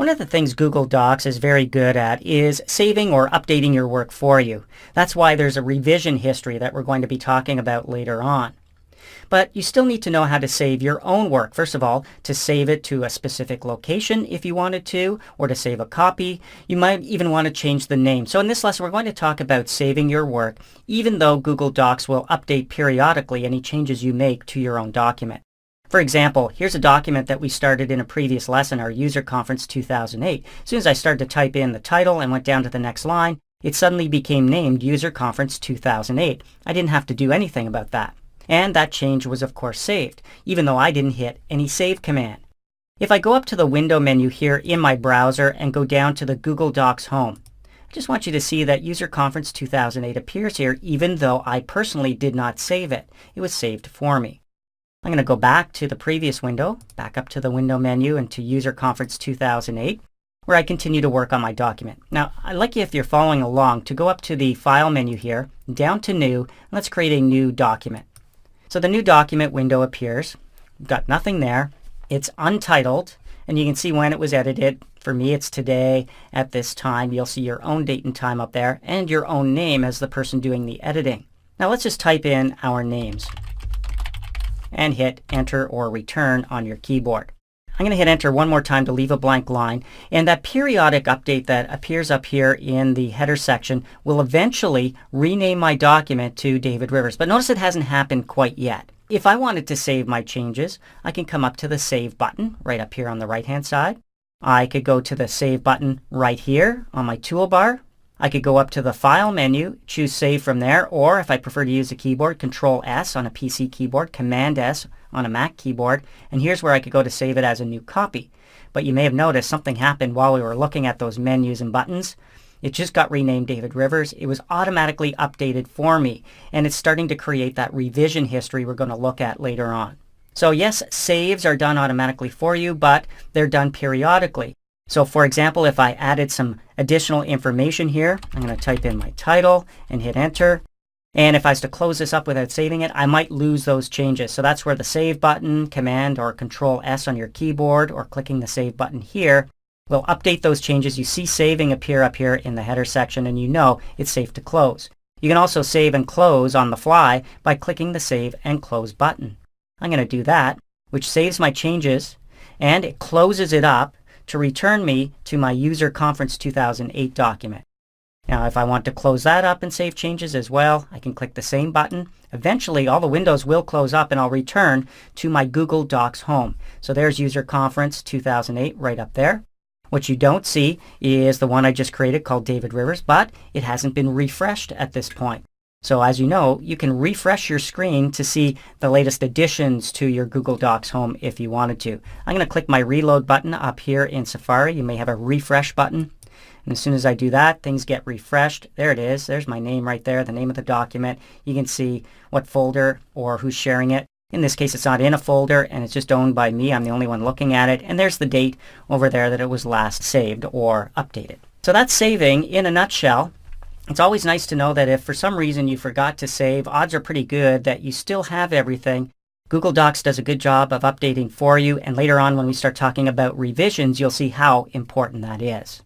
One of the things Google Docs is very good at is saving or updating your work for you. That's why there's a revision history that we're going to be talking about later on. But you still need to know how to save your own work. First of all, to save it to a specific location if you wanted to, or to save a copy. You might even want to change the name. So in this lesson, we're going to talk about saving your work, even though Google Docs will update periodically any changes you make to your own document. For example, here's a document that we started in a previous lesson, our User Conference 2008. As soon as I started to type in the title and went down to the next line, it suddenly became named User Conference 2008. I didn't have to do anything about that. And that change was of course saved, even though I didn't hit any save command. If I go up to the window menu here in my browser and go down to the Google Docs home, I just want you to see that User Conference 2008 appears here even though I personally did not save it. It was saved for me. I'm going to go back to the previous window, back up to the window menu and to User Conference 2008, where I continue to work on my document. Now, I'd like you, if you're following along, to go up to the File menu here, down to New, and let's create a new document. So the new document window appears. We've got nothing there. It's untitled, and you can see when it was edited. For me, it's today at this time. You'll see your own date and time up there, and your own name as the person doing the editing. Now let's just type in our names and hit Enter or Return on your keyboard. I'm going to hit Enter one more time to leave a blank line, and that periodic update that appears up here in the header section will eventually rename my document to David Rivers. But notice it hasn't happened quite yet. If I wanted to save my changes, I can come up to the Save button right up here on the right-hand side. I could go to the Save button right here on my toolbar. I could go up to the File menu, choose Save from there, or if I prefer to use a keyboard, Control S on a PC keyboard, Command S on a Mac keyboard, and here's where I could go to save it as a new copy. But you may have noticed something happened while we were looking at those menus and buttons. It just got renamed David Rivers. It was automatically updated for me, and it's starting to create that revision history we're going to look at later on. So yes, saves are done automatically for you, but they're done periodically. So for example, if I added some additional information here, I'm going to type in my title and hit Enter. And if I was to close this up without saving it, I might lose those changes. So that's where the Save button, Command or Control S on your keyboard, or clicking the Save button here will update those changes. You see saving appear up here in the header section, and you know it's safe to close. You can also save and close on the fly by clicking the Save and Close button. I'm going to do that, which saves my changes, and it closes it up to return me to my User Conference 2008 document. Now if I want to close that up and save changes as well, I can click the same button. Eventually all the windows will close up and I'll return to my Google Docs home. So there's User Conference 2008 right up there. What you don't see is the one I just created called David Rivers, but it hasn't been refreshed at this point. So as you know, you can refresh your screen to see the latest additions to your Google Docs home if you wanted to. I'm going to click my Reload button up here in Safari. You may have a Refresh button. And as soon as I do that, things get refreshed. There it is. There's my name right there, the name of the document. You can see what folder or who's sharing it. In this case, it's not in a folder, and it's just owned by me. I'm the only one looking at it. And there's the date over there that it was last saved or updated. So that's saving in a nutshell. It's always nice to know that if for some reason you forgot to save, odds are pretty good that you still have everything. Google Docs does a good job of updating for you, and later on when we start talking about revisions, you'll see how important that is.